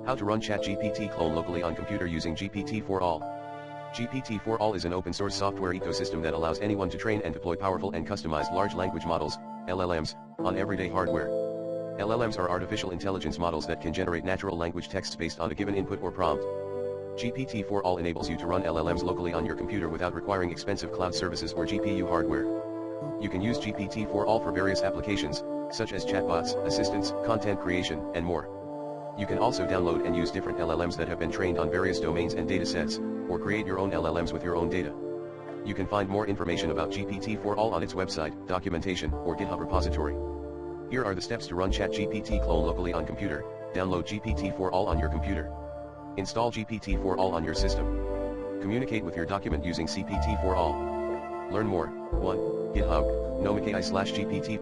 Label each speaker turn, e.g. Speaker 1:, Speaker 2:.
Speaker 1: How to run ChatGPT Clone locally on computer using GPT4All. GPT4All is an open-source software ecosystem that allows anyone to train and deploy powerful and customized large language models, LLMs, on everyday hardware. LLMs are artificial intelligence models that can generate natural language texts based on a given input or prompt. GPT4All enables you to run LLMs locally on your computer without requiring expensive cloud services or GPU hardware. You can use GPT4All for various applications, such as chatbots, assistants, content creation, and more. You can also download and use different LLMs that have been trained on various domains and datasets, or create your own LLMs with your own data. You can find more information about GPT4All on its website, documentation, or GitHub repository. Here are the steps to run ChatGPT Clone locally on computer. Download GPT4All on your computer. Install GPT4All on your system. Communicate with your document using GPT4All. Learn more. 1. GitHub, Nomic AI /GPT.